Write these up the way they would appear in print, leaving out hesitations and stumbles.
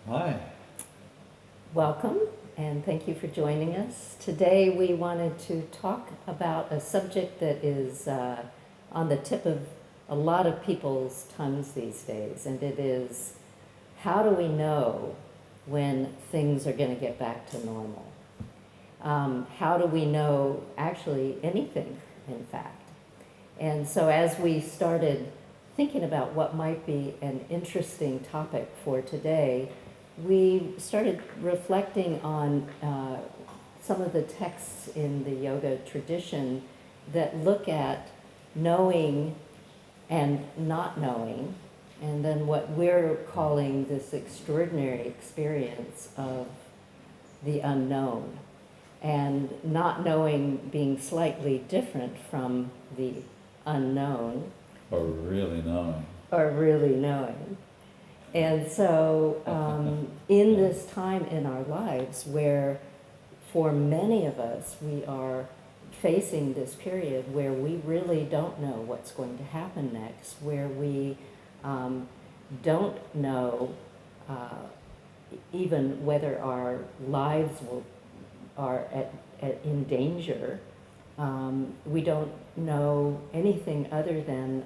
Hi. Welcome, and thank you for joining us. Today we wanted to talk about a subject that is on the tip of a lot of people's tongues these days, and it is, how do we know when things are going to get back to normal? How do we know actually anything, in fact? And so as we started thinking about what might be an interesting topic for today, we started reflecting on some of the texts in the yoga tradition that look at knowing and not knowing, and then what we're calling this extraordinary experience of the unknown, and not knowing being slightly different from the unknown. Or really knowing. Or really knowing. And so, in this time in our lives where, for many of us, we are facing this period where we really don't know what's going to happen next, where we don't know even whether our lives are in danger. We don't know anything other than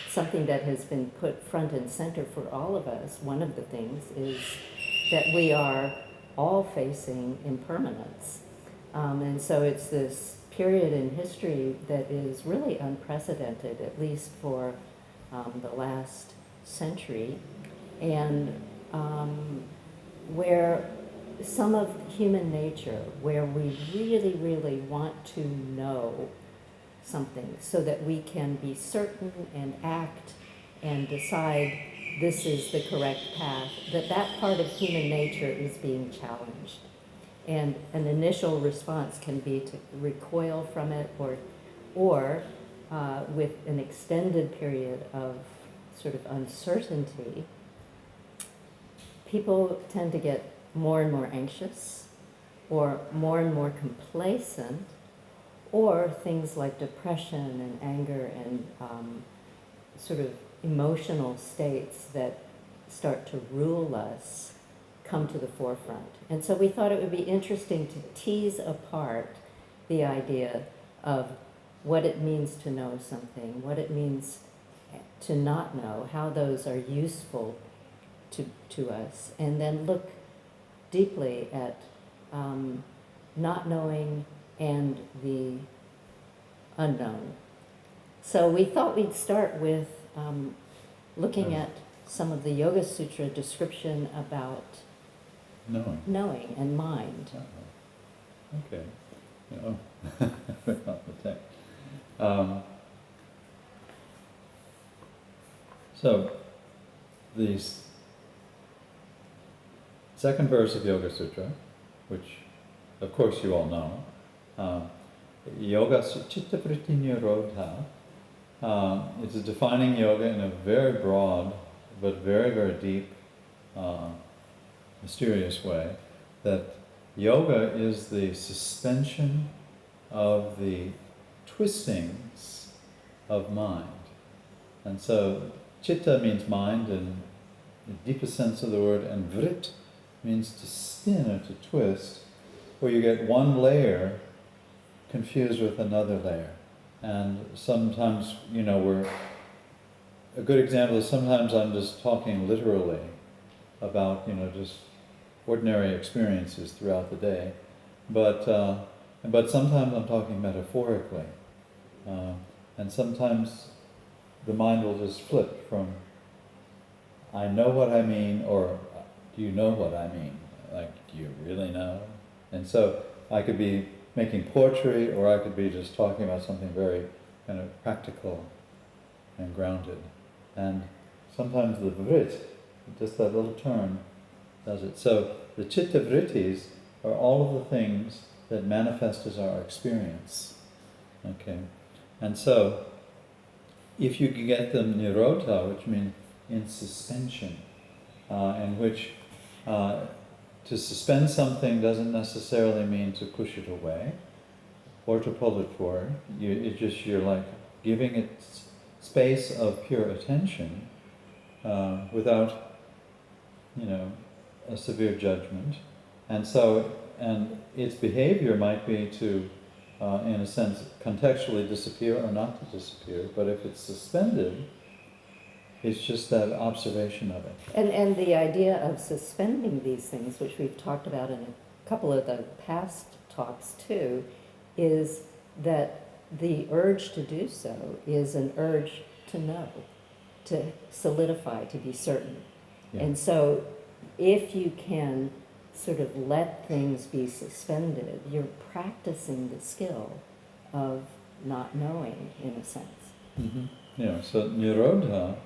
something that has been put front and center for all of us. One of the things is that we are all facing impermanence. And so it's this period in history that is really unprecedented, at least for the last century, and where some of human nature, where we really, really want to know something so that we can be certain and act and decide this is the correct path, that part of human nature is being challenged. And an initial response can be to recoil from it, or with an extended period of sort of uncertainty, people tend to get more and more anxious, or more and more complacent, or things like depression and anger and sort of emotional states that start to rule us come to the forefront. And so we thought it would be interesting to tease apart the idea of what it means to know something, what it means to not know, how those are useful to us, and then look deeply at not knowing and the unknown. So we thought we'd start with looking at some of the Yoga Sutra description about knowing and mind. Okay. Oh. Without the text. So, the second verse of Yoga Sutra, which of course you all know, Yoga Chitta Vritti Nirodha, it's defining yoga in a very broad but very, very deep, mysterious way, that yoga is the suspension of the twistings of mind. And so chitta means mind in the deepest sense of the word, and vrit means to spin or to twist, where you get one layer confused with another layer. And sometimes, a good example is sometimes I'm just talking literally about, just ordinary experiences throughout the day. But sometimes I'm talking metaphorically. And sometimes the mind will just flip from, I know what I mean, or do you know what I mean? Like, do you really know? And so I could be making poetry, or I could be just talking about something very kind of practical and grounded. And sometimes the vrit, just that little turn, does it. So the chitta vrittis are all of the things that manifest as our experience. Okay, and so if you can get them nirodha, which means in suspension, in which to suspend something doesn't necessarily mean to push it away or to pull it forward. You're like giving it space of pure attention without, a severe judgment. And so, and its behavior might be to, in a sense, contextually disappear or not to disappear, but if it's suspended, it's just that observation of it. And the idea of suspending these things, which we've talked about in a couple of the past talks too, is that the urge to do so is an urge to know, to solidify, to be certain. Yeah. And so if you can sort of let things be suspended, you're practicing the skill of not knowing, in a sense. Mm-hmm. Yeah, so nirodha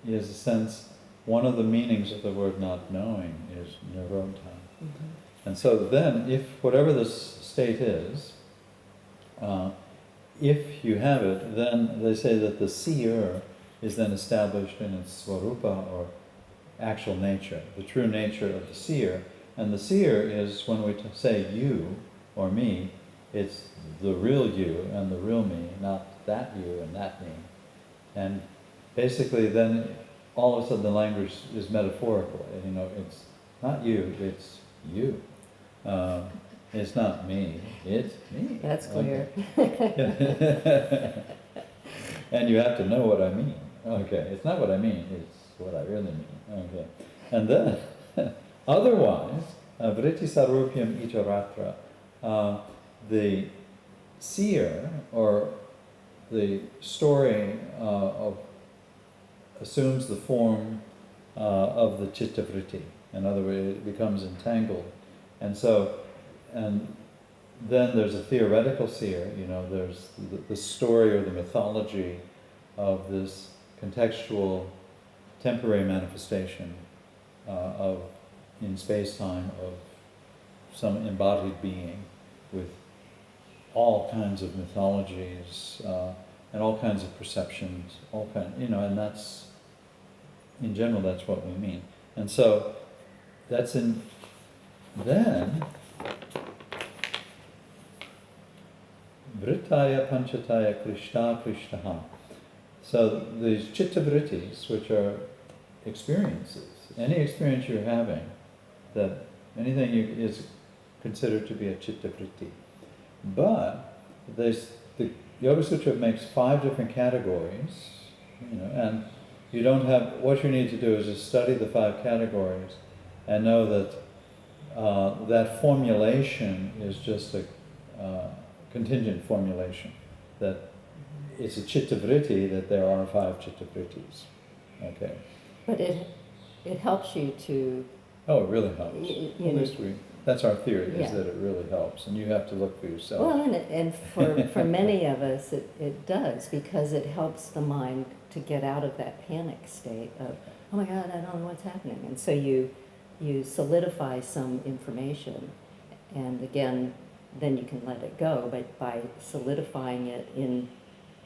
is a sense, one of the meanings of the word not knowing is nirodha. Mm-hmm. And so then, if whatever this state is, if you have it, then they say that the seer is then established in its swarupa, or actual nature, the true nature of the seer. And the seer is, when we say you or me, it's the real you and the real me, not that you and that me. And basically then all of a sudden the language is metaphorical. You know, it's not you, it's you. It's not me, it's me. That's clear. Okay. And you have to know what I mean. Okay, it's not what I mean, it's what I really mean. Okay. And then, otherwise, vritti sarupyam itaratra, the seer, or the story assumes the form of the chitta vritti. In other words, it becomes entangled. And so, and then there's a theoretical seer, you know, there's the story or the mythology of this contextual, temporary manifestation of, in space-time, of some embodied being with all kinds of mythologies and all kinds of perceptions, all kind, you know, and that's, in general, that's what we mean. And so that's in, then vrittaya panchataya krishta krishtaha. So these chitta vrittis, which are experiences, any experience you're having, that anything is considered to be a chitta vritti. But the Yoga Sutra makes 5 different categories, you know, and you don't have, what you need to do is just study the 5 categories and know that that formulation is just a contingent formulation, that it's a chitta vritti, that there are 5 chitta vrittis. Okay. But it helps you to... Oh, it really helps. At least that's our theory, is yeah. that it really helps, and you have to look for yourself. Well, and for many of us, it does, because it helps the mind to get out of that panic state of, oh my God, I don't know what's happening. And so you solidify some information, and again, then you can let it go. But by solidifying it in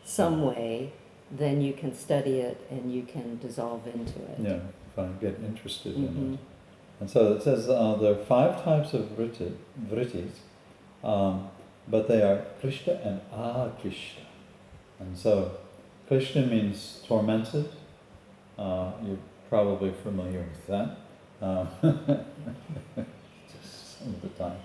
some way, then you can study it and you can dissolve into it. Yeah, if I get interested in it. And so it says there are 5 types of vrittis, but they are klishta and aklishta. And so klishta means tormented. You're probably familiar with that. Just some of the time.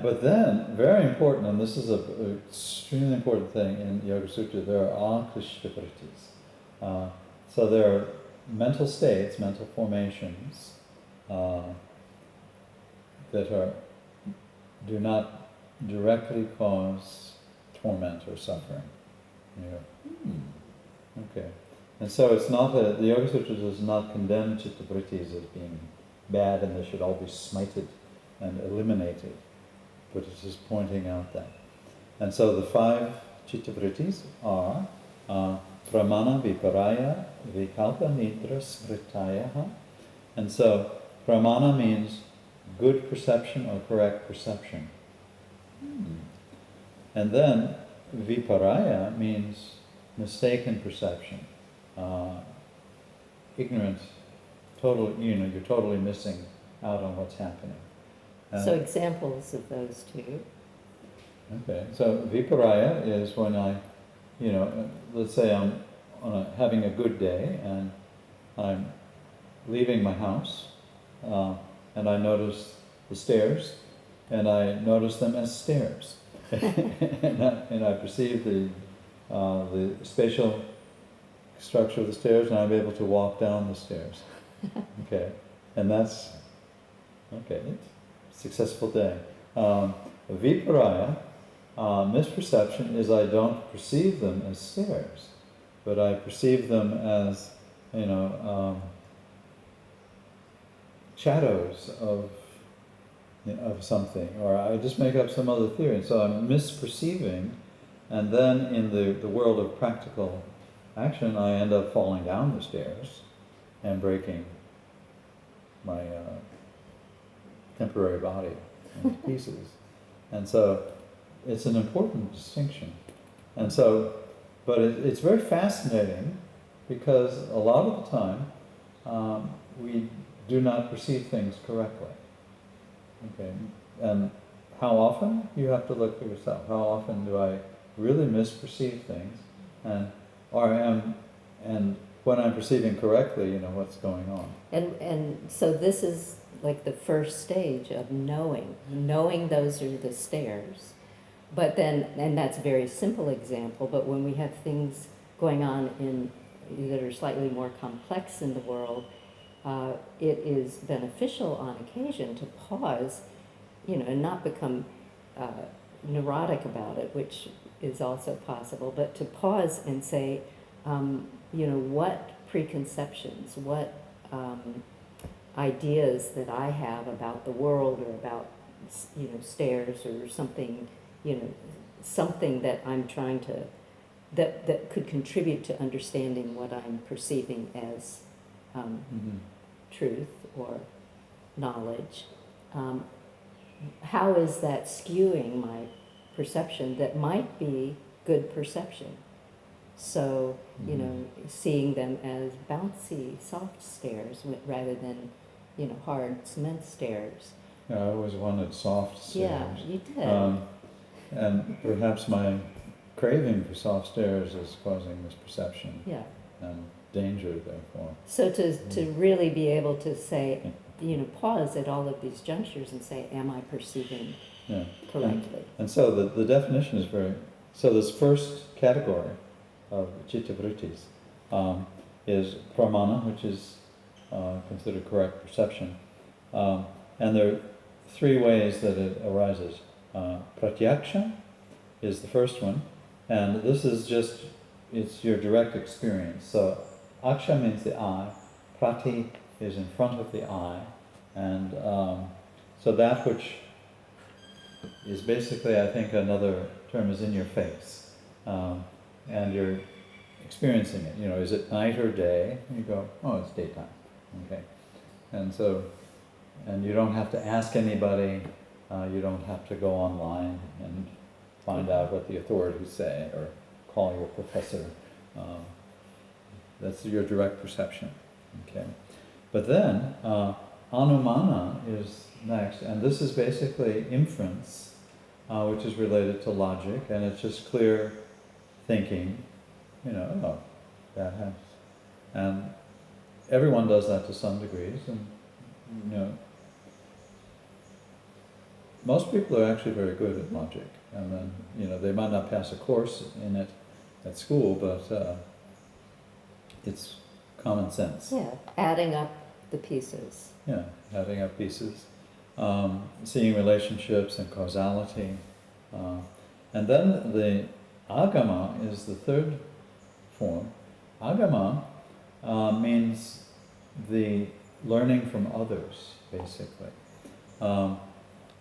But then, very important, and this is an extremely important thing in Yoga Sutra, there are aklishta vrittis. So there are mental states, mental formations that do not directly cause torment or suffering. You go, okay. And so it's not the Yoga Sutra does not condemn chitta vrittis as being bad and they should all be smited and eliminated, but it's just pointing out that. And so the 5 chitta vrittis are pramana viparaya vikalpa nidra smritayaha. And so pramana means good perception or correct perception. And then viparaya means mistaken perception, ignorant, total, you're totally missing out on what's happening. So examples of those 2. Okay, so viparaya is when I, let's say I'm having a good day and I'm leaving my house and I notice the stairs, and I notice them as stairs. and I perceive the spatial structure of the stairs, and I'm able to walk down the stairs. Okay, and that's okay. Successful day. Viparaya, misperception, is I don't perceive them as stairs, but I perceive them as, shadows of something, or I just make up some other theory. So I'm misperceiving, and then in the world of practical action, I end up falling down the stairs and breaking my temporary body into pieces. And so it's an important distinction. And so, but it's very fascinating, because a lot of the time we do not perceive things correctly. Okay, and how often? You have to look for yourself. How often do I really misperceive things, and when I'm perceiving correctly, what's going on? And so this is like the first stage of knowing those are the stairs. But then, and that's a very simple example, but when we have things going on that are slightly more complex in the world, it is beneficial on occasion to pause, and not become neurotic about it, which is also possible, but to pause and say, what preconceptions, what ideas that I have about the world, or about, stairs, or something, something that I'm trying to, that could contribute to understanding what I'm perceiving as truth or knowledge. How is that skewing my perception that might be good perception? So, seeing them as bouncy, soft stairs rather than, hard cement stairs. Yeah, I always wanted soft stairs. Yeah, you did. And perhaps my craving for soft stairs is causing misperception. Yeah. And danger, therefore. So to really be able to say, pause at all of these junctures and say, am I perceiving correctly? And so the definition is so this first category of citta vrittis is pramana, which is considered correct perception. And there are three ways that it arises. Pratyaksha is the first one, and this is it's your direct experience. So aksha means the eye, prati is in front of the eye, and so that which is basically, I think another term is in your face, and you're experiencing it. Is it night or day? And you go, oh, it's daytime. Okay, and you don't have to ask anybody. You don't have to go online and find out what the authorities say, or call your professor. That's your direct perception. Okay, but then anumana is next, and this is basically inference, which is related to logic, and it's just clear thinking. Oh, that has, and everyone does that to some degrees, and most people are actually very good at logic, and then they might not pass a course in it at school, but it's common sense. Yeah, adding up the pieces. Yeah, adding up pieces, seeing relationships and causality, and then the agama is the third form. Agama means the learning from others, basically.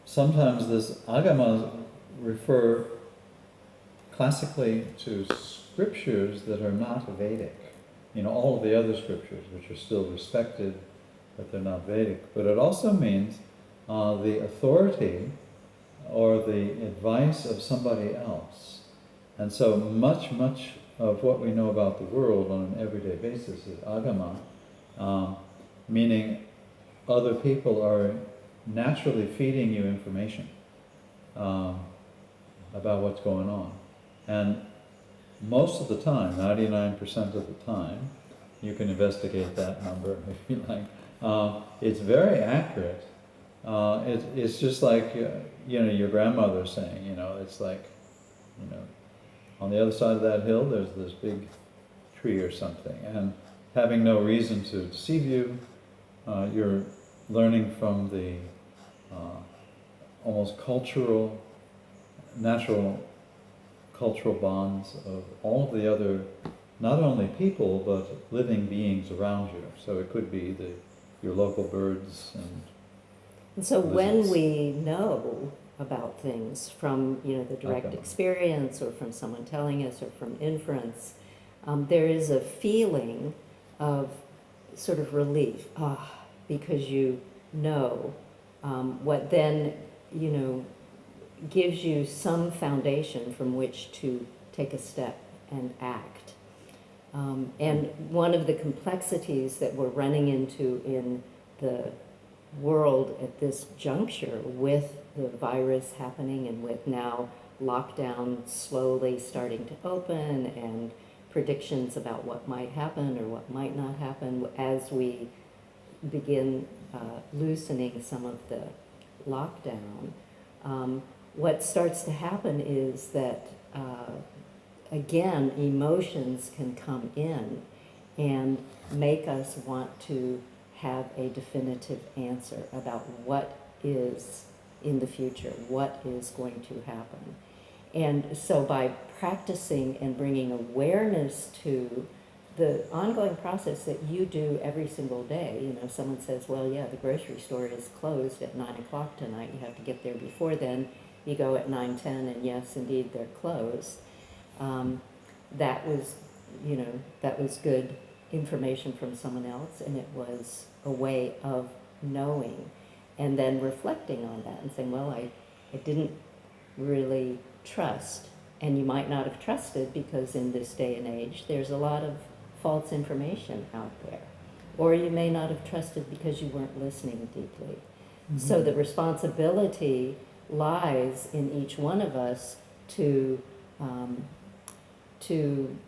Sometimes this agama refer classically to scriptures that are not Vedic. All of the other scriptures, which are still respected, but they're not Vedic. But it also means the authority or the advice of somebody else. And so much of what we know about the world on an everyday basis is agama, meaning other people are naturally feeding you information about what's going on. And most of the time, 99% of the time, you can investigate that number if you like, It's very accurate. It's just like, your grandmother saying, it's like, on the other side of that hill, there's this big tree or something. And having no reason to deceive you, you're learning from the almost natural cultural bonds of all of the other, not only people, but living beings around you. So it could be your local birds And so lizards. when we know about things from, the direct Okay. experience or from someone telling us or from inference, there is a feeling of sort of relief, because you know, what then, gives you some foundation from which to take a step and act. And one of the complexities that we're running into in the world at this juncture, with the virus happening and with now lockdown slowly starting to open and predictions about what might happen or what might not happen as we begin loosening some of the lockdown, what starts to happen is that, again, emotions can come in and make us want to have a definitive answer about what is in the future, what is going to happen. And so by practicing and bringing awareness to the ongoing process that you do every single day, someone says, well, yeah, the grocery store is closed at 9 o'clock tonight, you have to get there before then. You go at 9:10, and yes, indeed, they're closed. That was good information from someone else, and it was a way of knowing and then reflecting on that and saying, well, I didn't really trust. And you might not have trusted because in this day and age, there's a lot of false information out there. Or you may not have trusted because you weren't listening deeply. Mm-hmm. So the responsibility lies in each one of us to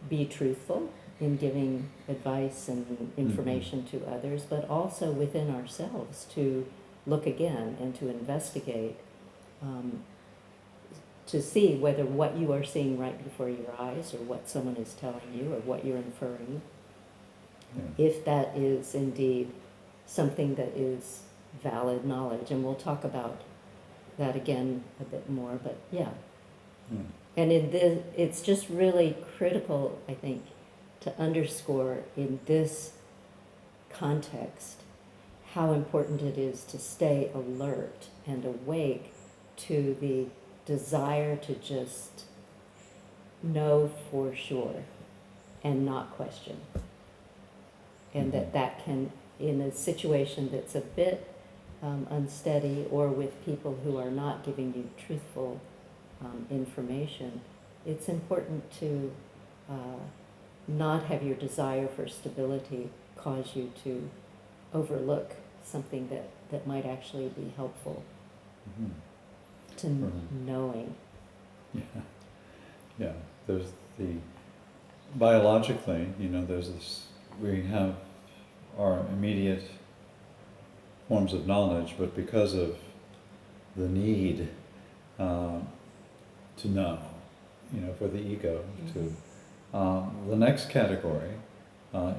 be truthful in giving advice and information to others, but also within ourselves to look again and to investigate, to see whether what you are seeing right before your eyes or what someone is telling you or what you're inferring, if that is indeed something that is valid knowledge. And we'll talk about that again a bit more, but yeah. And it's just really critical, I think, to underscore in this context how important it is to stay alert and awake to the desire to just know for sure and not question. And that can, in a situation that's a bit unsteady or with people who are not giving you truthful information, it's important to not have your desire for stability cause you to overlook something that might actually be helpful to knowing. Yeah, there's biologically, there's this, we have our immediate forms of knowledge, but because of the need to know, for the ego to, the next category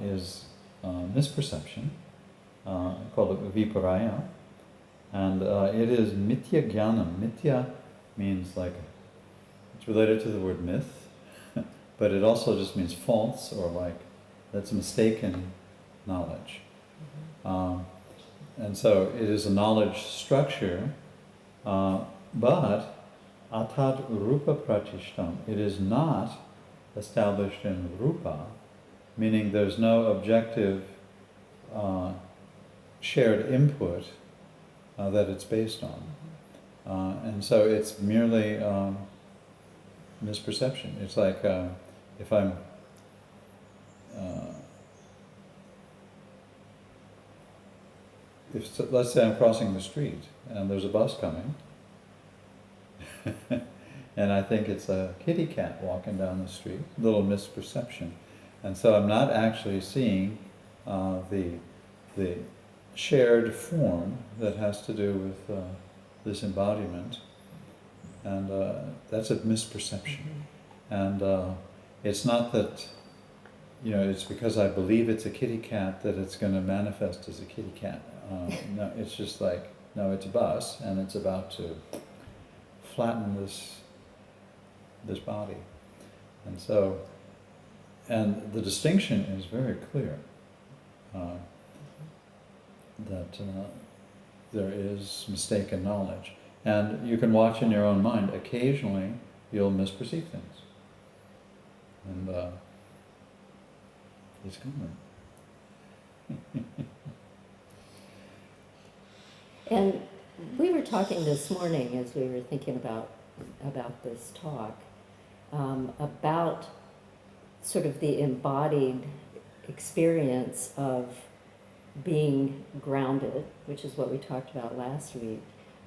is misperception, called viparaya, and it is mithya jnanam. Mithya means it's related to the word myth, but it also just means false, or that's mistaken knowledge. And so it is a knowledge structure, but atat rupa pratishtam, it is not established in rupa, meaning there's no objective shared input that it's based on. And so it's merely misperception. It's like if I'm let's say I'm crossing the street and there's a bus coming and I think it's a kitty cat walking down the street, little misperception. And so I'm not actually seeing the shared form that has to do with this embodiment, and that's a misperception. And it's not that, it's because I believe it's a kitty cat that it's going to manifest as a kitty cat. No, it's just like, no, it's a bus, and it's about to flatten this body. And so, and the distinction is very clear, that there is mistaken knowledge. And you can watch in your own mind, occasionally you'll misperceive things. And it's coming. And we were talking this morning as we were thinking about this talk, about sort of the embodied experience of being grounded, which is what we talked about last week,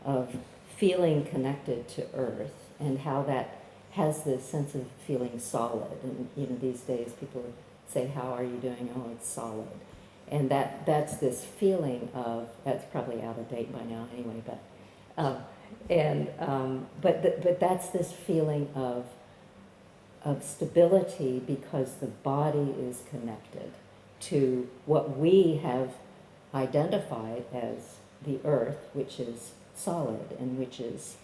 of feeling connected to Earth, and how that has this sense of feeling solid. And these days people say, "How are you doing?" "Oh, it's solid." And that's this feeling of, that's probably out of date by now anyway, but that's this feeling of stability, because the body is connected to what we have identified as the Earth, which is solid and which is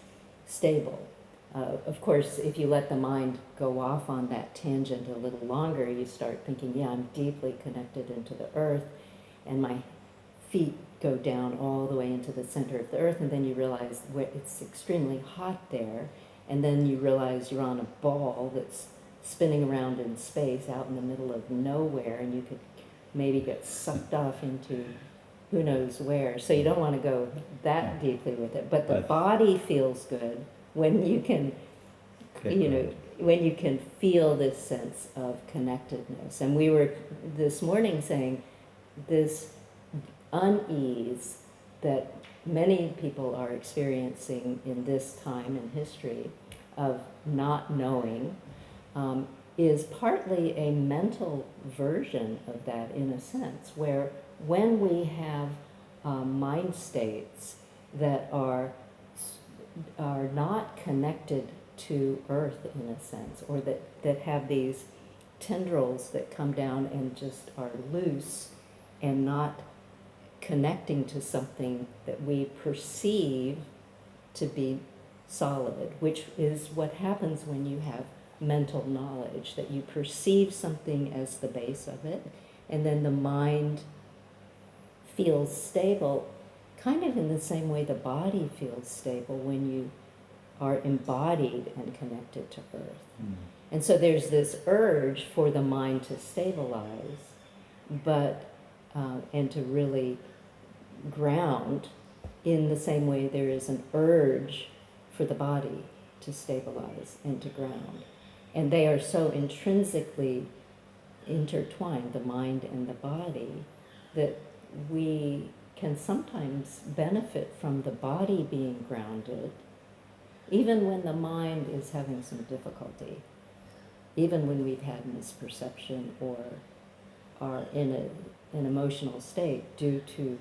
stable. Of course, if you let the mind go off on that tangent a little longer, you start thinking, yeah, I'm deeply connected into the Earth, and my feet go down all the way into the center of the Earth, and then you realize it's extremely hot there, and then you realize you're on a ball that's spinning around in space out in the middle of nowhere, and you could maybe get sucked off into who knows where. So you don't want to go that deeply with it, but the body feels good when you can, when you can feel this sense of connectedness. And we were this morning saying this unease that many people are experiencing in this time in history of not knowing is partly a mental version of that, in a sense, where when we have mind states that are not connected to Earth, in a sense, or that have these tendrils that come down and just are loose and not connecting to something that we perceive to be solid, which is what happens when you have mental knowledge, that you perceive something as the base of it, and then the mind feels stable, kind of in the same way the body feels stable when you are embodied and connected to Earth. And so there's this urge for the mind to stabilize, but and to really ground, in the same way there is an urge for the body to stabilize and to ground. And they are so intrinsically intertwined, the mind and the body, that we can sometimes benefit from the body being grounded, even when the mind is having some difficulty, even when we've had misperception or are in an emotional state due to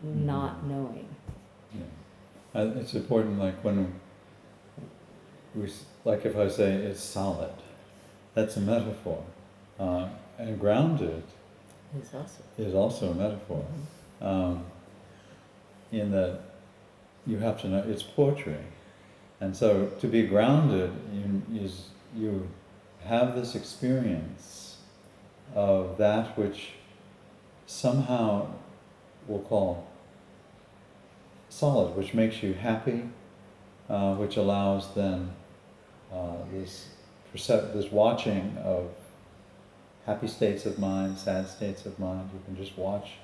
not knowing. Yeah. It's important, like when like if I say it's solid, that's a metaphor, and grounded is also a metaphor, in that you have to know it's poetry, and so to be grounded, you have this experience of that which somehow we'll call solid, which makes you happy, which allows then this watching of happy states of mind, sad states of mind. You can just watch,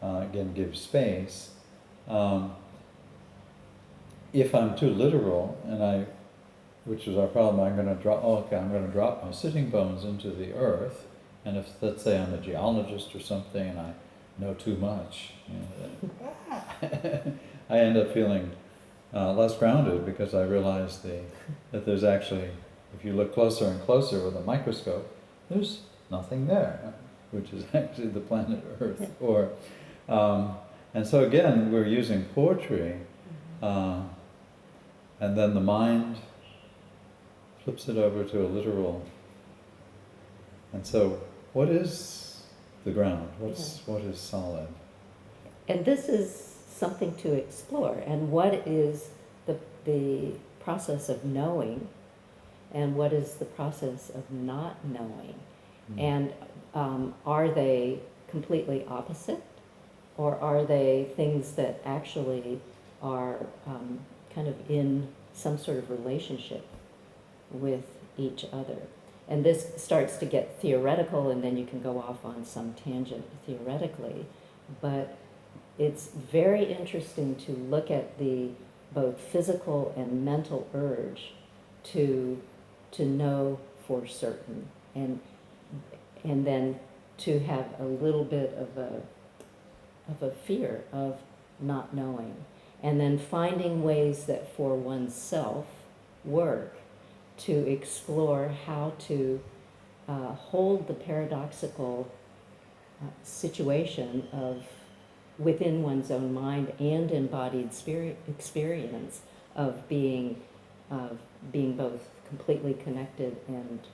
again, give space. If I'm too literal, which is our problem, I'm going to drop my sitting bones into the earth, and if, let's say, I'm a geologist or something, and I know too much, I end up feeling less grounded, because I realize that there's actually, if you look closer and closer with a microscope, there's nothing there, which is actually the planet Earth. Or And so again, we're using poetry, and then the mind flips it over to a literal. And so, what is the ground? What is solid? And this is something to explore. And what is the process of knowing, and what is the process of not knowing? And are they completely opposite, or are they things that actually are kind of in some sort of relationship with each other? And this starts to get theoretical, and then you can go off on some tangent theoretically, but it's very interesting to look at the both physical and mental urge to know for certain, and then to have a little bit of a fear of not knowing, and then finding ways that for oneself work to explore how to hold the paradoxical situation of within one's own mind and embodied experience of being both completely connected and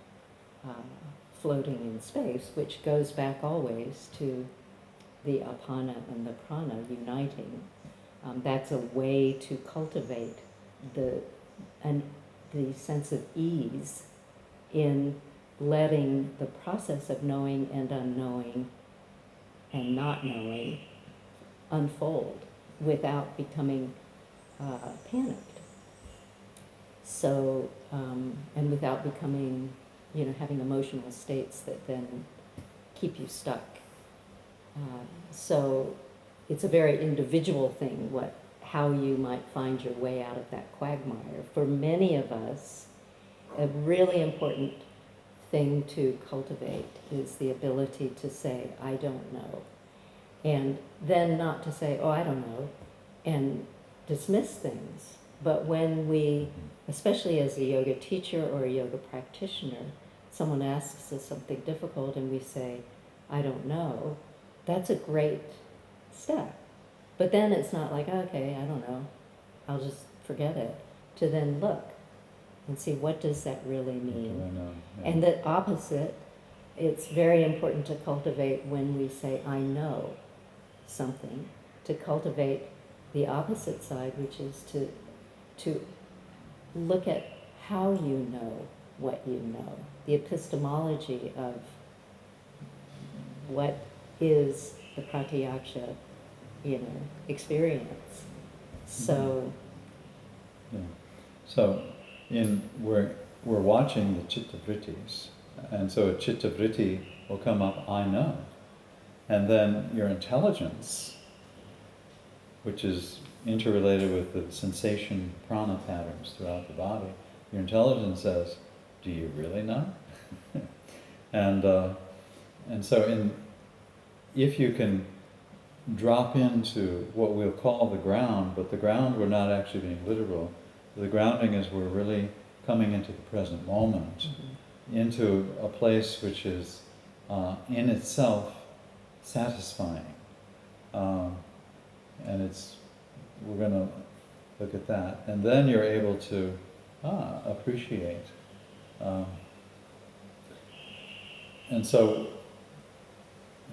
floating in space, which goes back always to the apana and the prana uniting. That's a way to cultivate the sense of ease in letting the process of knowing and unknowing and not knowing unfold without becoming panicked. So, and without becoming, having emotional states that then keep you stuck. So it's a very individual thing, how you might find your way out of that quagmire. For many of us, a really important thing to cultivate is the ability to say, I don't know. And then not to say, oh, I don't know, and dismiss things. But when we, especially as a yoga teacher or a yoga practitioner, someone asks us something difficult and we say, I don't know, that's a great step. But then it's not like, okay, I don't know, I'll just forget it. To then look and see, what does that really mean? I know? Yeah. And the opposite, it's very important to cultivate when we say, I know something, to cultivate the opposite side, which is to look at how you know what you know, the epistemology of what is the pratyaksha, experience. So, yeah. So, we're watching the chitta vrittis, and so a chitta vritti will come up, I know, and then your intelligence, which is interrelated with the sensation prana patterns throughout the body, your intelligence says, do you really know? And so if you can drop into what we'll call the ground, but the ground, we're not actually being literal. The grounding is we're really coming into the present moment, into a place which is in itself satisfying. And we're going to look at that. And then you're able to appreciate.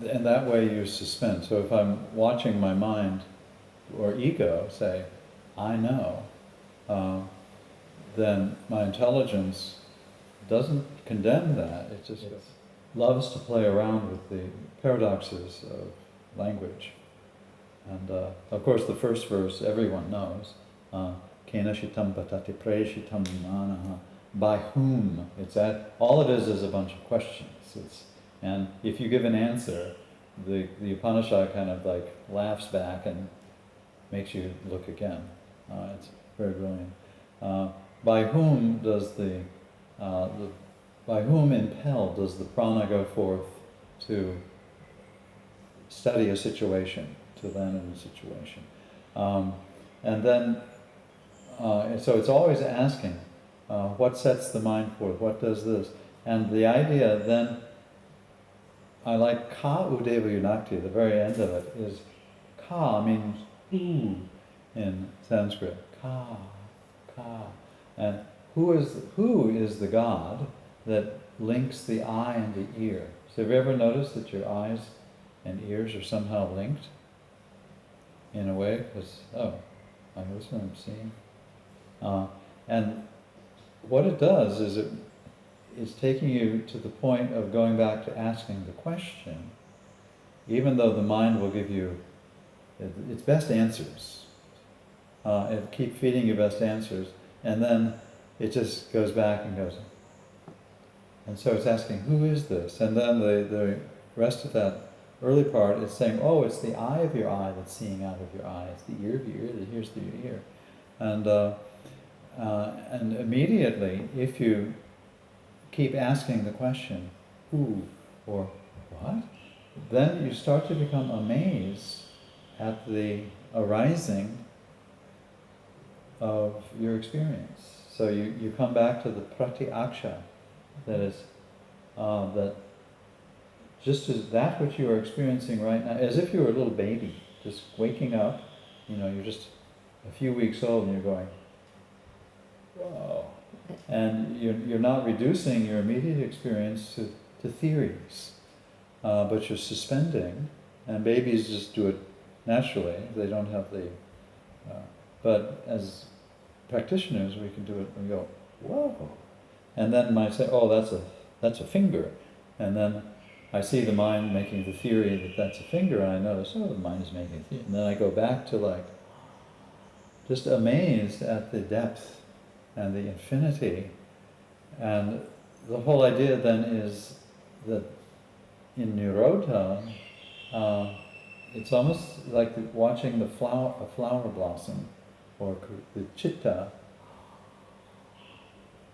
And that way you suspend. So if I'm watching my mind or ego say, I know, then my intelligence doesn't condemn that. It just loves to play around with the paradoxes of language. And of course the first verse everyone knows, Kena shitam patati preshitam manaha. By whom? All it is a bunch of questions. And if you give an answer, the Upanishad kind of like laughs back and makes you look again. It's very brilliant. By whom impelled does the prana go forth to study a situation, to land in a situation? And then, so it's always asking, what sets the mind forth? What does this? And the idea then, I like ka udeva yunakti, the very end of it, is ka means who in Sanskrit. Ka, ka. And who is the God that links the eye and the ear? So have you ever noticed that your eyes and ears are somehow linked in a way? Because, I'm listening, I'm seeing. And what it does is it's taking you to the point of going back to asking the question, even though the mind will give you its best answers. It'll keep feeding you best answers, and then it just goes back and goes. And so it's asking, who is this? And then the rest of that early part is saying, oh, it's the eye of your eye that's seeing out of your eye. It's the ear of your ear that hears through your ear. And immediately, if you keep asking the question, who or what, then you start to become amazed at the arising of your experience. So you come back to the pratyaksha, that is, that just as that which you are experiencing right now, as if you were a little baby, just waking up, you're just a few weeks old and you're going, whoa. And you're not reducing your immediate experience to theories, but you're suspending, and babies just do it naturally. They don't have the, but as practitioners, we can do it and go, whoa. And then might say, oh, that's a finger. And then I see the mind making the theory that that's a finger, and I notice, oh, the mind is making a theory. And then I go back to just amazed at the depth and the infinity. And the whole idea then is that in Nirodha, it's almost like watching a flower blossom, or the chitta,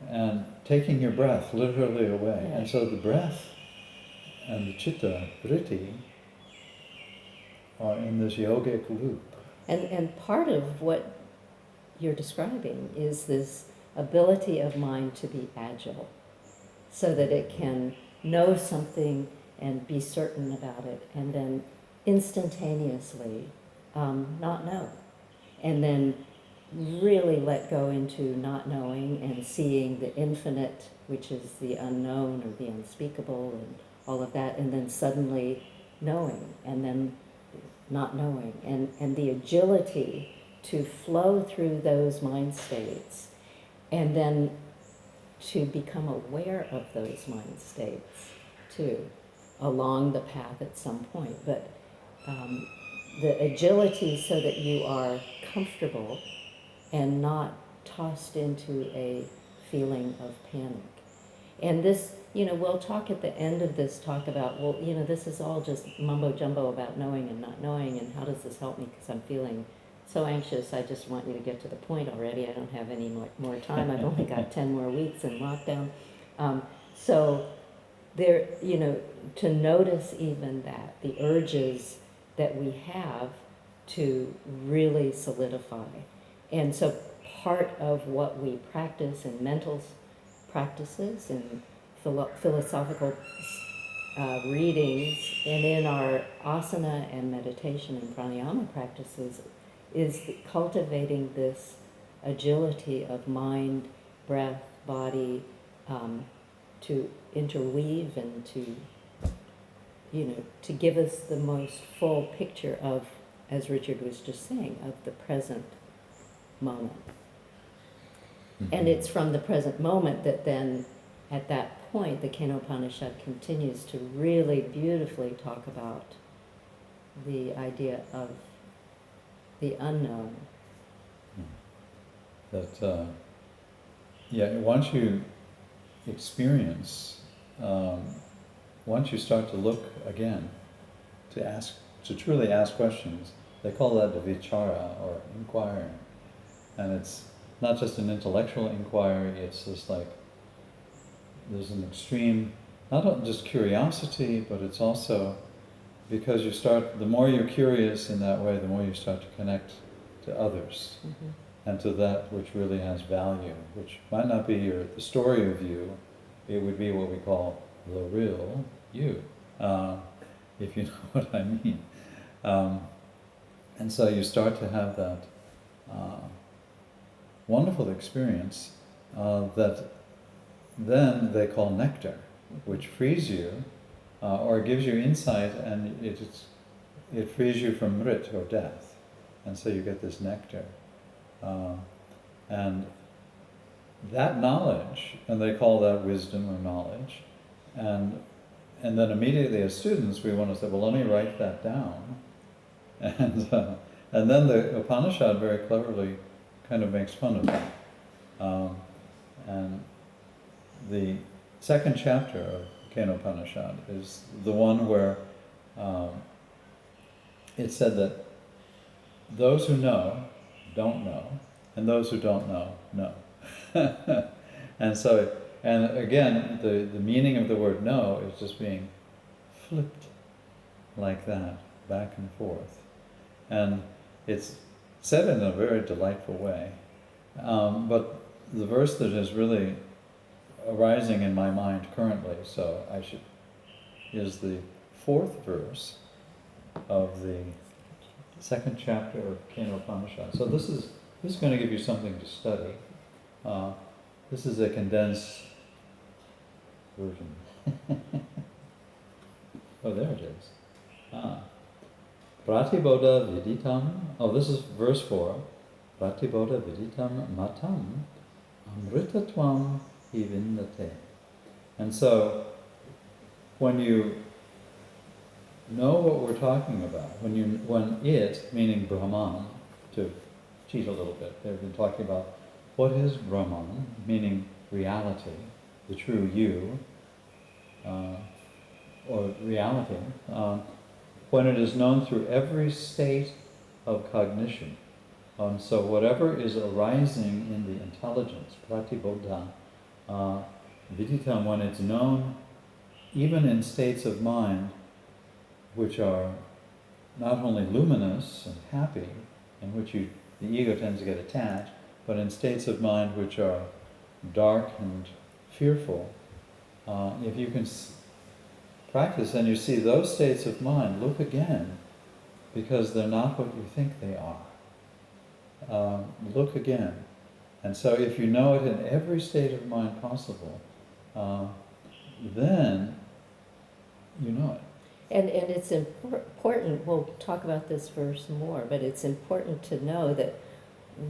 and taking your breath literally away. And so the breath and the chitta, vritti, are in this yogic loop. And part of what you're describing is this ability of mind to be agile, so that it can know something and be certain about it, and then instantaneously not know. And then really let go into not knowing and seeing the infinite, which is the unknown or the unspeakable and all of that, and then suddenly knowing, and then not knowing, and the agility to flow through those mind states, and then to become aware of those mind states too, along the path at some point. But the agility so that you are comfortable and not tossed into a feeling of panic. And this, we'll talk at the end of this talk about, this is all just mumbo jumbo about knowing and not knowing, and how does this help me because I'm feeling so anxious. I just want you to get to the point already. I don't have any more time. I've only got 10 more weeks in lockdown. So there, to notice even that, the urges that we have to really solidify. And so part of what we practice in mental practices and philosophical readings, and in our asana and meditation and pranayama practices, is cultivating this agility of mind, breath, body, to interweave and to give us the most full picture of, as Richard was just saying, of the present moment. Mm-hmm. And it's from the present moment that then, at that point, the Kenopanishad continues to really beautifully talk about the idea of the unknown. That, once you experience, once you start to look again, to truly ask questions, they call that the vichara, or inquiring. And it's not just an intellectual inquiry, it's just there's an extreme, not just curiosity, but it's also because the more you're curious in that way, the more you start to connect to others, mm-hmm. and to that which really has value, which might not be the story of you, it would be what we call the real you, if you know what I mean. And so you start to have that wonderful experience that then they call nectar, which frees you or gives you insight, and it frees you from mrit, or death. And so you get this nectar. And that knowledge, and they call that wisdom or knowledge, and then immediately as students we want to say, well, let me write that down. And then the Upanishad very cleverly kind of makes fun of that. And the second chapter of Kena Upanishad is the one where it said that those who know don't know, and those who don't know, know. And again, the meaning of the word know is just being flipped like that, back and forth. And it's said in a very delightful way. But the verse that is really arising in my mind currently, is the fourth verse of the second chapter of Kena Upanishad. So this is going to give you something to study. This is a condensed version. Oh, there it is. Pratibodha viditam. Oh, this is verse 4. Pratibodha viditam matam amritatvam hivindate. And so, when you know what we're talking about, when it, meaning Brahman, to cheat a little bit, they've been talking about what is Brahman, meaning reality, the true you, or reality, when it is known through every state of cognition. So whatever is arising in the intelligence, pratibodha, viditam, when it's known even in states of mind which are not only luminous and happy, in which the ego tends to get attached, but in states of mind which are dark and fearful, if you can practice and you see those states of mind, look again, because they're not what you think they are. Look again. And so if you know it in every state of mind possible, then you know it. And it's important, we'll talk about this verse more, but it's important to know that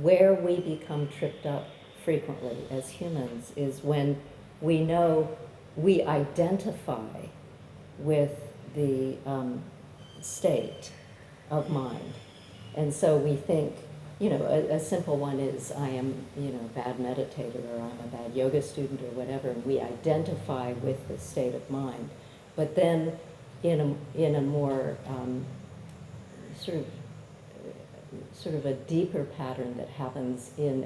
where we become tripped up frequently as humans is when we know we identify with the state of mind. And so we think, a simple one is I am, a bad meditator, or I'm a bad yoga student, or whatever, and we identify with the state of mind. But then in a more sort of a deeper pattern that happens in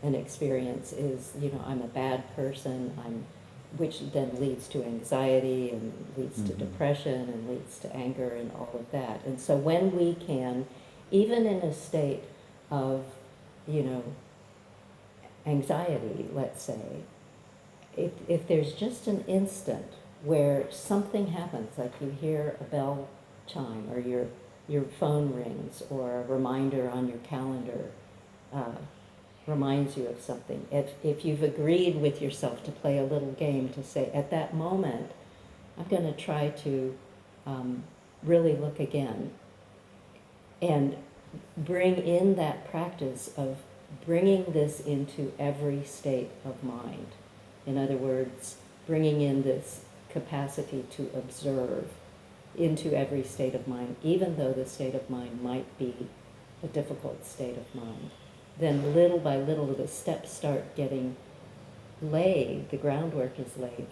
an experience is, I'm a bad person, which then leads to anxiety and leads to depression and leads to anger and all of that. And so when we can, even in a state of, anxiety, let's say, if there's just an instant where something happens, like you hear a bell chime, or your phone rings, or a reminder on your calendar reminds you of something. If you've agreed with yourself to play a little game to say, at that moment, I'm going to try to really look again, and bring in that practice of bringing this into every state of mind. In other words, bringing in this capacity to observe into every state of mind, even though the state of mind might be a difficult state of mind. Then little by little the steps start getting laid, the groundwork is laid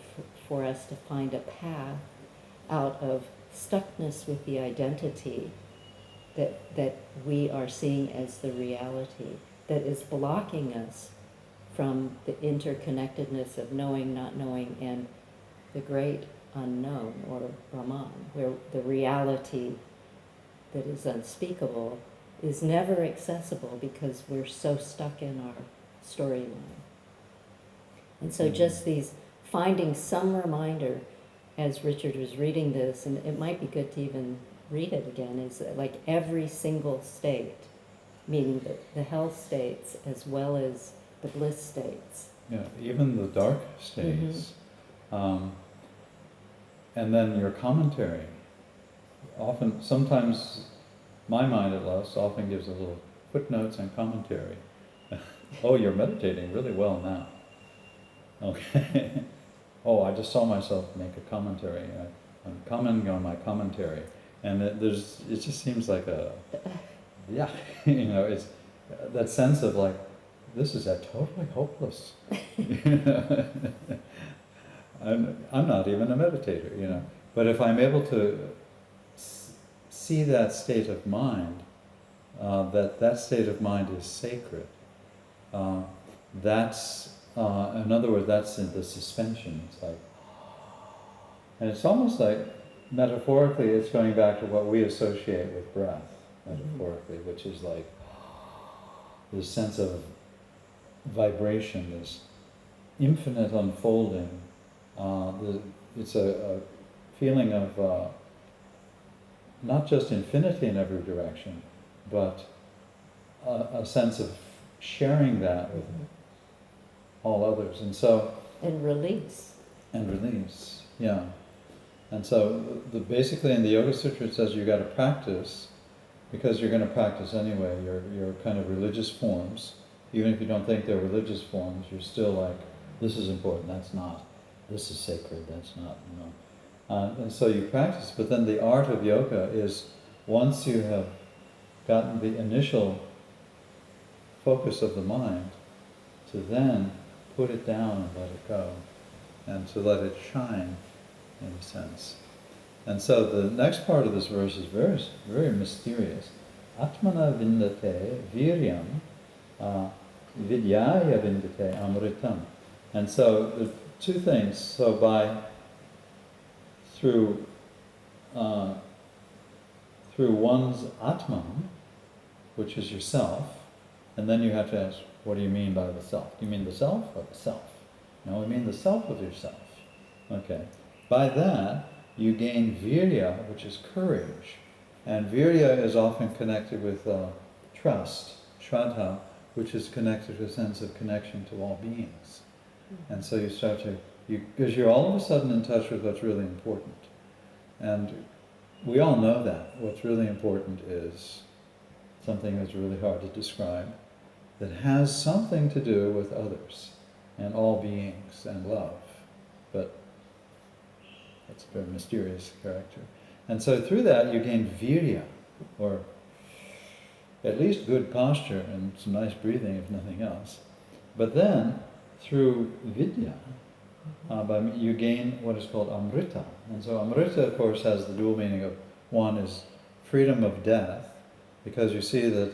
for us to find a path out of stuckness with the identity that we are seeing as the reality, that is blocking us from the interconnectedness of knowing, not knowing, and the great unknown, or Brahman, where the reality that is unspeakable is never accessible because we're so stuck in our storyline. And so just these, finding some reminder, as Richard was reading this, and it might be good to even read it again, is like every single state, meaning the health states as well as the bliss states. Yeah, even the dark states. And then your commentary. Sometimes my mind at least often gives a little footnotes and commentary. Oh, you're meditating really well now. Okay. Oh, I just saw myself make a commentary. I'm commenting on my commentary. And it just seems like yeah, it's that sense of like, this is totally hopeless. I'm not even a meditator, But if I'm able to see that state of mind, that state of mind is sacred. That's, in other words, that's in the suspension. It's like, and it's almost like, metaphorically, it's going back to what we associate with breath, metaphorically, which is like this sense of vibration, this infinite unfolding. It's a feeling of not just infinity in every direction, but a sense of sharing that with all others. And so... And release. And release, yeah. And so basically in the Yoga Sutra it says you got to practice, because you're going to practice anyway, your kind of religious forms. Even if you don't think they're religious forms, you're still like, this is important, that's not. This is sacred, that's not, and so you practice, but then the art of yoga is, once you have gotten the initial focus of the mind, to then put it down and let it go, and to let it shine, in a sense. And so the next part of this verse is very, very mysterious. Atmana vindate viryam vidyaya vindate amritam. And so the two things. So through one's Atman, which is yourself, and then you have to ask, what do you mean by the self? Do you mean the self or the self? No, we mean the self of yourself. Okay. By that, you gain virya, which is courage. And virya is often connected with trust, shraddha, which is connected to a sense of connection to all beings. And so you start to, because you're all of a sudden in touch with what's really important. And we all know that. What's really important is something that's really hard to describe, that has something to do with others and all beings and love. But it's a very mysterious character. And so through that you gain virya, or at least good posture and some nice breathing if nothing else. But then through vidya, you gain what is called amrita. And so amrita, of course, has the dual meaning of, one is freedom of death, because you see that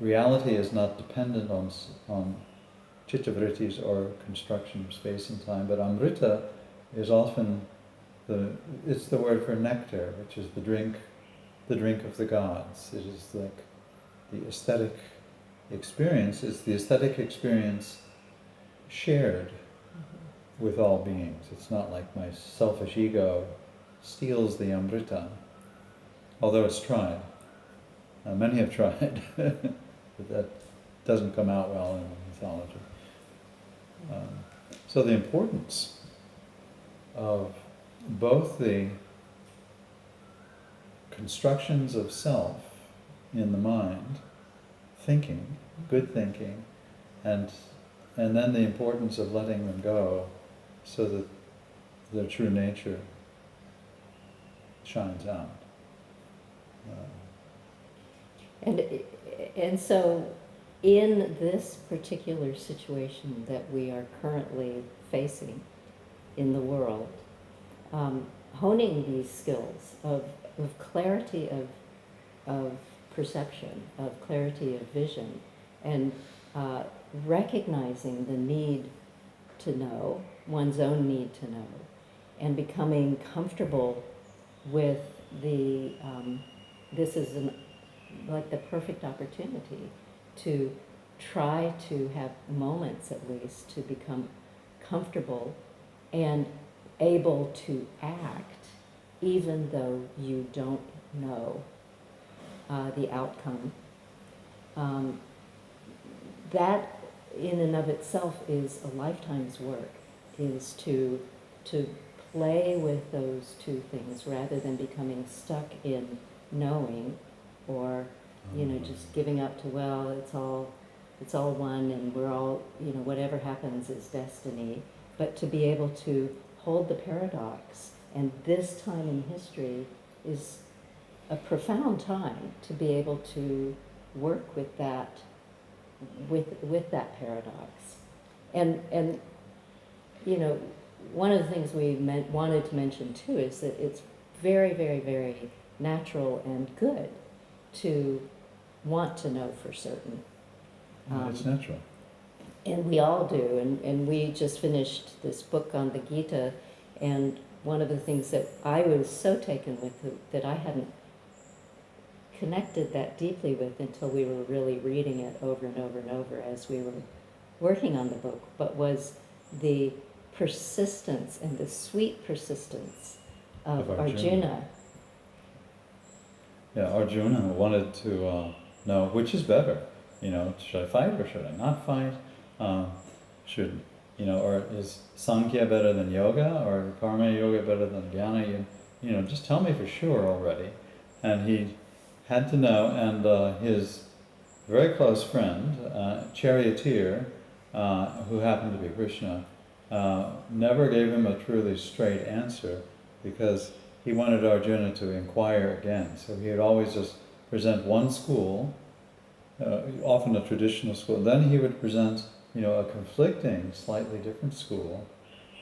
reality is not dependent on chittavrittis or construction of space and time, but amrita is often it's the word for nectar, which is the drink of the gods. It is like the aesthetic experience. It's the aesthetic experience shared with all beings. It's not like my selfish ego steals the amrita, although it's tried. Many have tried, but that doesn't come out well in mythology. So the importance of both the constructions of self in the mind, thinking, good thinking, and then the importance of letting them go so that their true nature shines out. And so in this particular situation that we are currently facing in the world, honing these skills of clarity of perception, of clarity of vision, and recognizing the need to know, one's own need to know, and becoming comfortable with this is like the perfect opportunity to try to have moments at least to become comfortable and able to act even though you don't know the outcome. That in and of itself is a lifetime's work, is to play with those two things rather than becoming stuck in knowing or, just giving up to, well, it's all one and we're all, whatever happens is destiny. But to be able to hold the paradox, and this time in history is a profound time to be able to work with that, with that paradox. And one of the things we wanted to mention too is that it's very, very, very natural and good to want to know for certain. It's natural. And we all do. And we just finished this book on the Gita, and one of the things that I was so taken with that I hadn't connected that deeply with until we were really reading it over and over and over as we were working on the book, but was the persistence and the sweet persistence of Arjuna. Yeah, Arjuna wanted to know which is better. Should I fight or should I not fight? Or is Sankhya better than yoga, or karma yoga better than jnana? Just tell me for sure already. And he had to know, and his very close friend, charioteer, who happened to be Krishna, never gave him a truly straight answer because he wanted Arjuna to inquire again. So he would always just present one school, often a traditional school. Then he would present, a conflicting, slightly different school.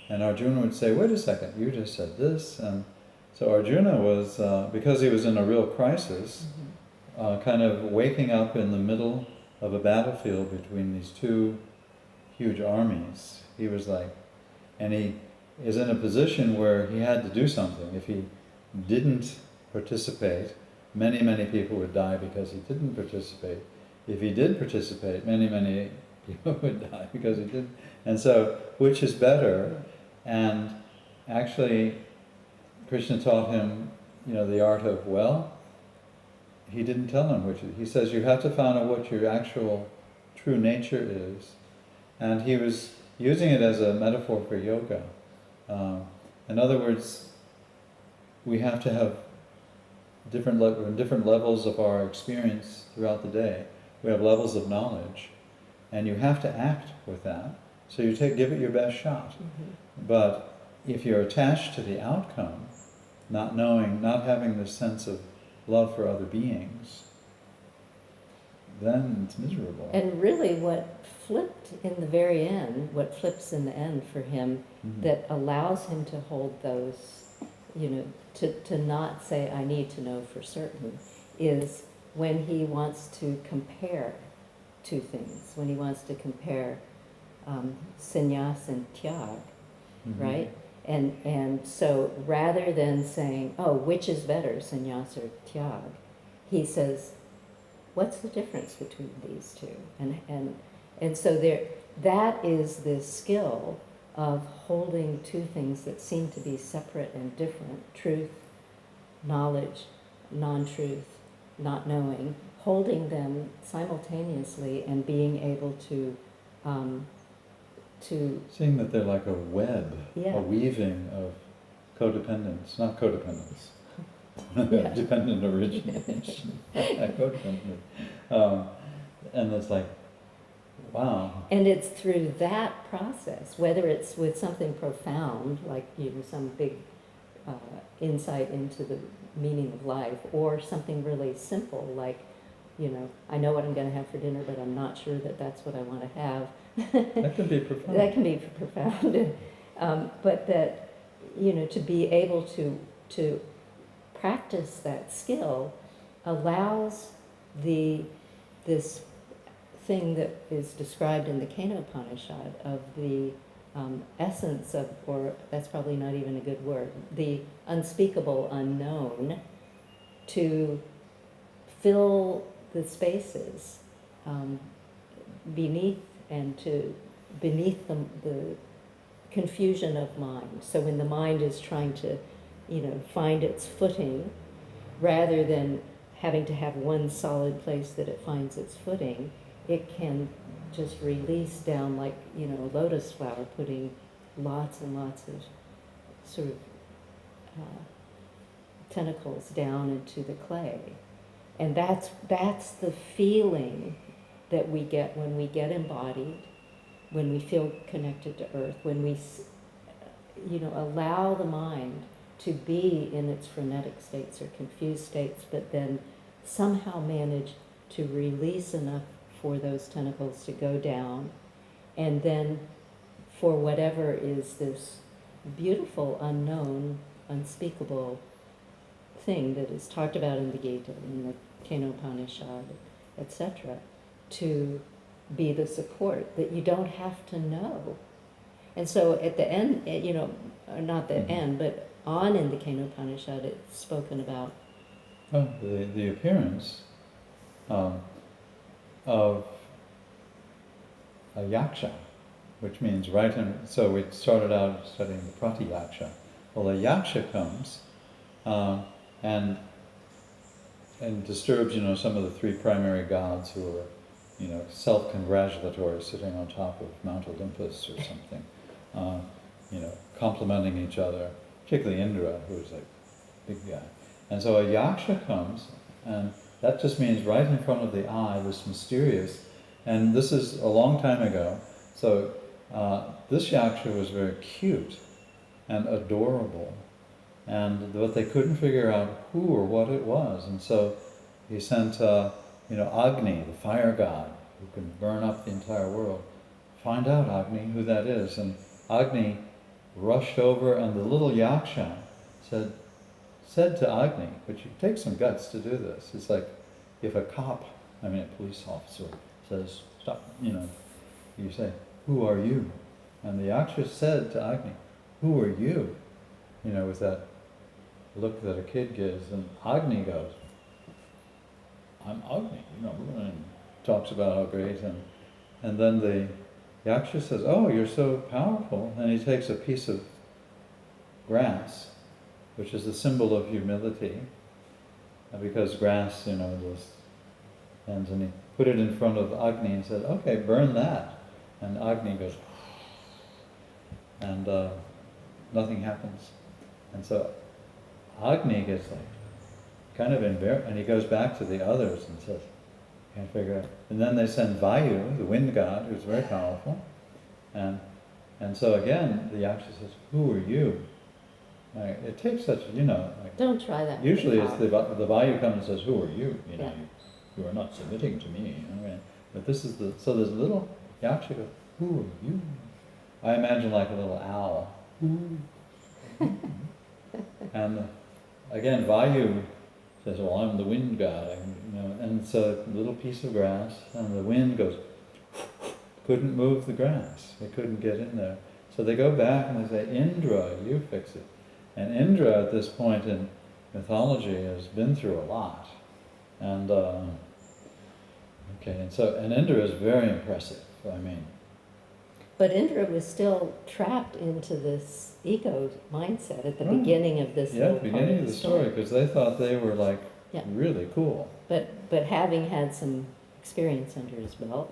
And Arjuna would say, wait a second, you just said this. And so Arjuna was, because he was in a real crisis, kind of waking up in the middle of a battlefield between these two huge armies. He was like, and he is in a position where he had to do something. If he didn't participate, many, many people would die because he didn't participate. If he did participate, many, many people would die because he didn't. And so, which is better? And actually, Krishna taught him, the art of, he didn't tell him which. He says you have to find out what your actual true nature is. And he was using it as a metaphor for yoga. In other words, we have to have different levels of our experience throughout the day. We have levels of knowledge, and you have to act with that. So you give it your best shot. Mm-hmm. But if you're attached to the outcome, not knowing, not having this sense of love for other beings, then it's miserable. And really what flipped in the very end, what flips in the end for him, that allows him to hold those, to not say, I need to know for certain, is when he wants to compare two things, when he wants to compare sannyas and tyag, right? And so rather than saying, oh, which is better, sannyas or tyag, he says, what's the difference between these two? And so that is this skill of holding two things that seem to be separate and different: truth, knowledge, non-truth, not knowing, holding them simultaneously and being able to seeing that they're like a web, yeah. a weaving of codependence, not codependence. Yeah. Dependent origination. Codependent. And it's like, wow. And it's through that process, whether it's with something profound, like some big insight into the meaning of life, or something really simple, like, I know what I'm going to have for dinner, but I'm not sure that that's what I want to have. That can be profound. That can be profound. But that, to be able to practice that skill allows this thing that is described in the Kenopanishad of the essence of, or that's probably not even a good word, the unspeakable unknown, to fill the spaces beneath the confusion of mind. So when the mind is trying to find its footing, rather than having to have one solid place that it finds its footing, it can just release down like, a lotus flower, putting lots and lots of sort of tentacles down into the clay. And that's the feeling that we get when we get embodied, when we feel connected to earth, when we, allow the mind to be in its frenetic states or confused states, but then somehow manage to release enough for those tentacles to go down, and then for whatever is this beautiful, unknown, unspeakable thing that is talked about in the Gita, in the Kenopanishad, etc., to be the support that you don't have to know. And so at the end, or not the end, but on in the Kenopanishad, it's spoken about. Oh, the appearance of a yaksha, which means so we started out studying the prati-yaksha. Well, a yaksha comes and disturbs, some of the three primary gods who are, self-congratulatory, sitting on top of Mount Olympus or something, complimenting each other, particularly Indra, who's like a big guy. And so a yaksha comes, and that just means right in front of the eye, this mysterious, and this is a long time ago, so this yaksha was very cute and adorable, but they couldn't figure out who or what it was, and so he sent, Agni, the fire god, who can burn up the entire world. Find out, Agni, who that is. And Agni rushed over, and the little yaksha said to Agni, but you take some guts to do this. It's like if a police officer says, stop, you say, who are you? And the yaksha said to Agni, who are you? With that look that a kid gives. And Agni goes, I'm Agni, and talks about how great. And then the yaksha says, oh, you're so powerful. And he takes a piece of grass, which is the symbol of humility, because grass, those ends, and he put it in front of Agni and said, okay, burn that. And Agni goes, and nothing happens. And so Agni gets kind of embarrassed, and he goes back to the others and says, can't figure out. And then they send Vayu, the wind god, who's very powerful, and so again, the yaksha says, who are you? It takes such, Don't try that. Usually it's the Vayu comes and says, who are you? Yeah. You are not submitting to me. But this is so there's a little yaksha goes, who are you? I imagine like a little owl. And again, Vayu says, well, I'm the wind god. And it's a little piece of grass, and the wind goes, couldn't move the grass. They couldn't get in there. So they go back and they say, Indra, you fix it. And Indra, at this point in mythology, has been through a lot. And, and Indra is very impressive. But Indra was still trapped into this ego mindset at the beginning of this. Yeah, at the beginning of the story, because they thought they were really cool. But having had some experience under his belt,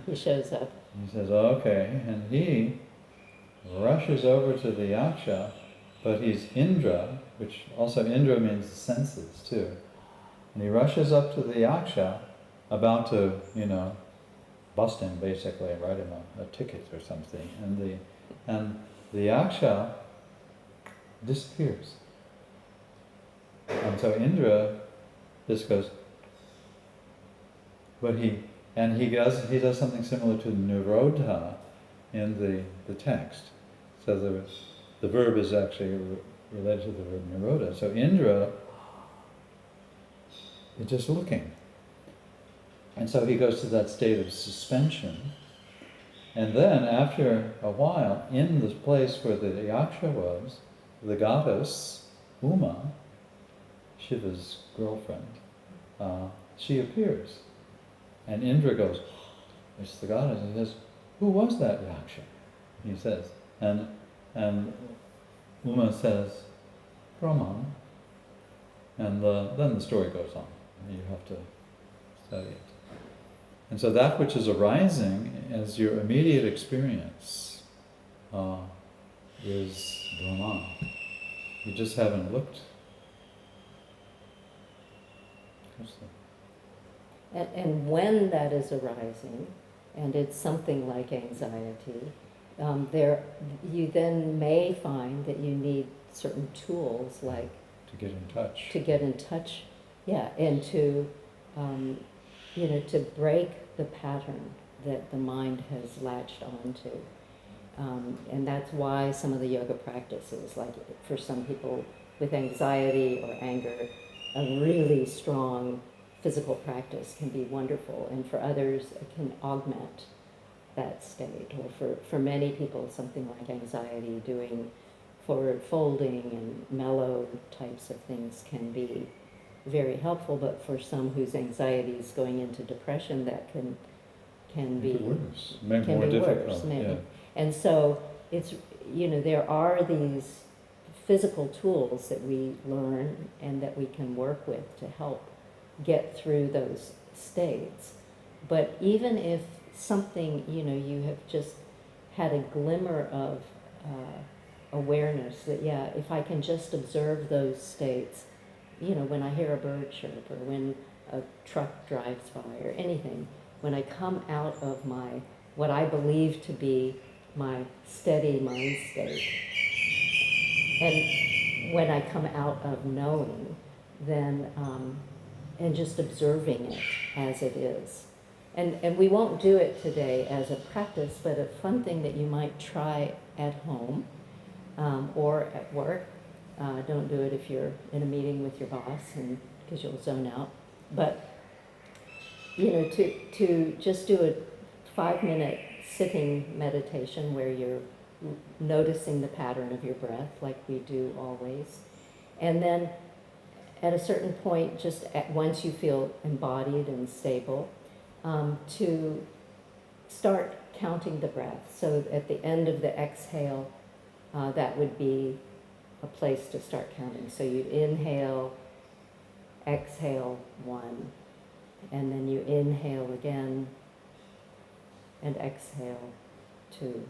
he shows up. He says, okay, and he rushes over to the yaksha, but he's Indra, which also Indra means the senses too. And he rushes up to the yaksha, about to, bust him basically, write him a ticket or something. And the yaksha disappears. And so Indra just goes, but he does something similar to nirodha in the text. So the verb is actually related to the verb nirodha. So Indra is just looking. And so he goes to that state of suspension. And then after a while, in the place where the yaksha was, the goddess, Uma, Shiva's girlfriend, she appears. And Indra goes, it's the goddess, and he says, who was that yaksha? He says. And Uma says, Brahman, and then the story goes on. You have to study it. And so that which is arising as your immediate experience is Brahman. You just haven't looked. And when that is arising, and it's something like anxiety, you then may find that you need certain tools like To get in touch. Yeah, and to to break the pattern that the mind has latched onto. And that's why some of the yoga practices, like for some people with anxiety or anger, a really strong physical practice can be wonderful, and for others it can augment that state. Or for many people, something like anxiety, doing forward folding and mellow types of things can be very helpful, but for some whose anxiety is going into depression, that can be worse. Can More be difficult. worse, maybe. Yeah. And so it's there are these physical tools that we learn and that we can work with to help get through those states. But even if something you have just had a glimmer of awareness that, if I can just observe those states, when I hear a bird chirp or when a truck drives by or anything, when I come out of what I believe to be my steady mind state, and when I come out of knowing, then, and just observing it as it is. And we won't do it today as a practice, but a fun thing that you might try at home or at work. Don't do it if you're in a meeting with your boss, and because you'll zone out. But to just do a 5-minute sitting meditation where you're noticing the pattern of your breath, like we do always, and then at a certain point, once you feel embodied and stable, to start counting the breath. So at the end of the exhale, that would be a place to start counting. So you inhale, exhale 1, and then you inhale again and exhale 2,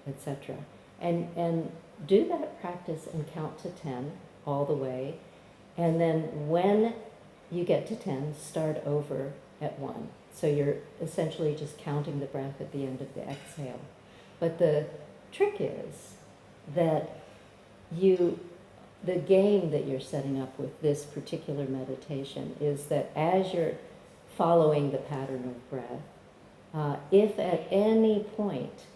etc. And do that practice and count to 10 all the way. And then when you get to 10, start over at 1. So you're essentially just counting the breath at the end of the exhale. But the trick is that the game that you're setting up with this particular meditation is that as you're following the pattern of breath, if at any point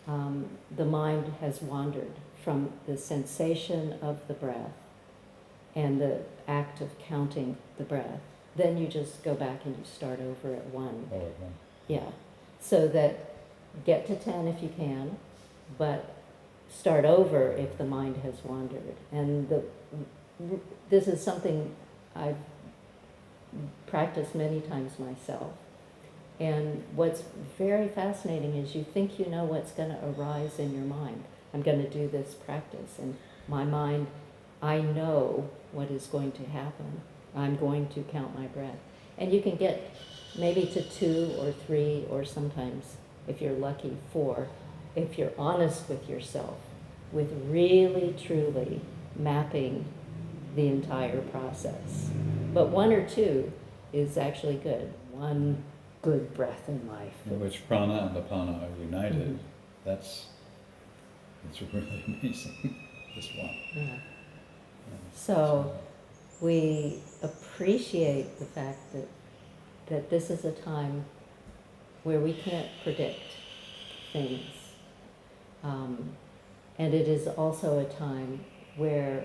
the mind has wandered from the sensation of the breath and the act of counting the breath, then you just go back and you start over at 1. Oh, okay. Yeah. So that get to 10 if you can, but start over if the mind has wandered. And this is something I've practiced many times myself. And what's very fascinating is you think you know what's going to arise in your mind. I'm going to do this practice, and my mind, I know what is going to happen. I'm going to count my breath. And you can get maybe to 2 or 3, or sometimes, if you're lucky, 4, if you're honest with yourself, with really, truly mapping the entire process. But 1 or 2 is actually good. 1 good breath in life. In which prana and apana are united. Mm-hmm. It's really amazing, this one. Yeah. So we appreciate the fact that this is a time where we can't predict things. And it is also a time where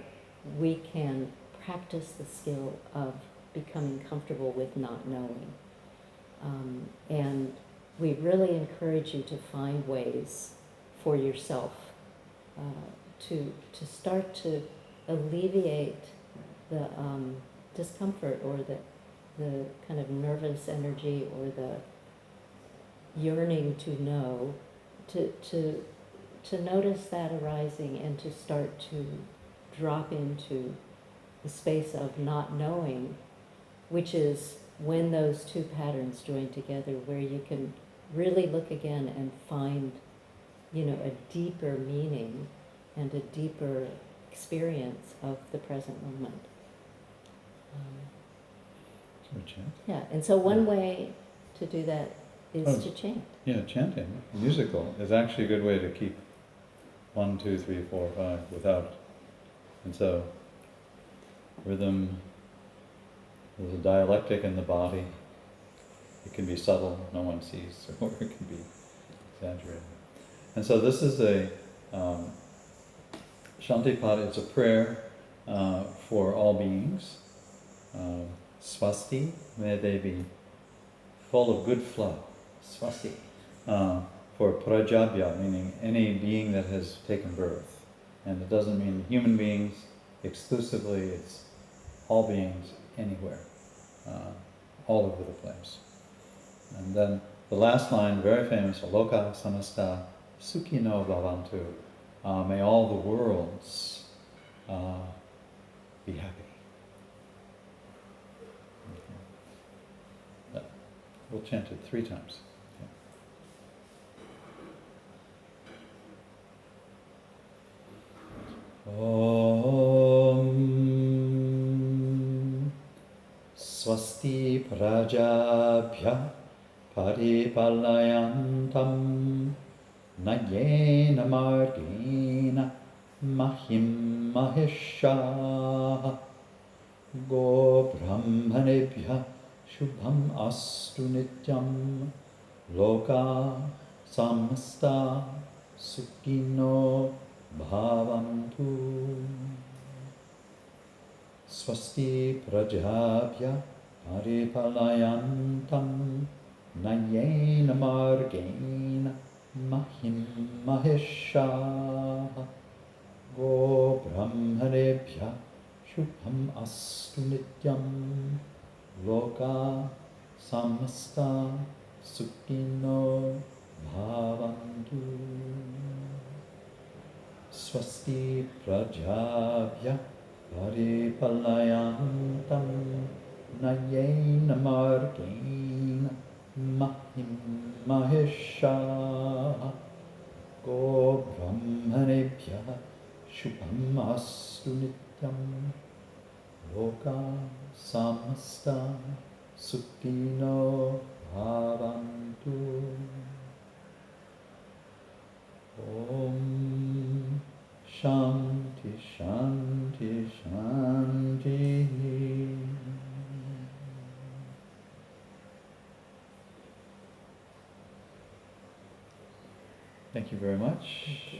we can practice the skill of becoming comfortable with not knowing. And we really encourage you to find ways for yourself to start to alleviate the discomfort or the kind of nervous energy or the yearning to know, to notice that arising and to start to drop into the space of not knowing, which is when those two patterns join together, where you can really look again and find, a deeper meaning and a deeper experience of the present moment. Yeah, and so one way to do that is to chant. Yeah, chanting, musical, is actually a good way to keep 1, 2, 3, 4, 5 without. And so, rhythm, there's a dialectic in the body. It can be subtle, no one sees, or it can be exaggerated. And so this is a Shantipada, it's a prayer for all beings. Swasti, may they be full of good flow. Swasti. For prajabhya, meaning any being that has taken birth. And it doesn't mean human beings exclusively, it's all beings anywhere, all over the place. And then the last line, very famous, Loka samasta sukhino bhavantu. May all the worlds be happy. Okay. We'll chant it 3 times. Okay. Om Swasti Prajabhya Paripalayantam Nayena Margena Mahim Mahisha Go Brahmanebhya Shubham Astu Nityam Loka Samasta Sukhino Bhavantu. Swasti Prajabhya Paripalayantam Nayena Margena Mahim Mahisha Go Brahmanebhya Shubham Astu Nityam Loka Samasta Sukhino Bhavantu. Swasti Prajabhya Paripalayantam Nayena Margena Mahim Mahisha Go Brahmanebhya Shubham Astu Nityam Loka Samasta Sukhino Bhavantu. Om Shanti Shanti Shanti. Thank you very much. Thank you.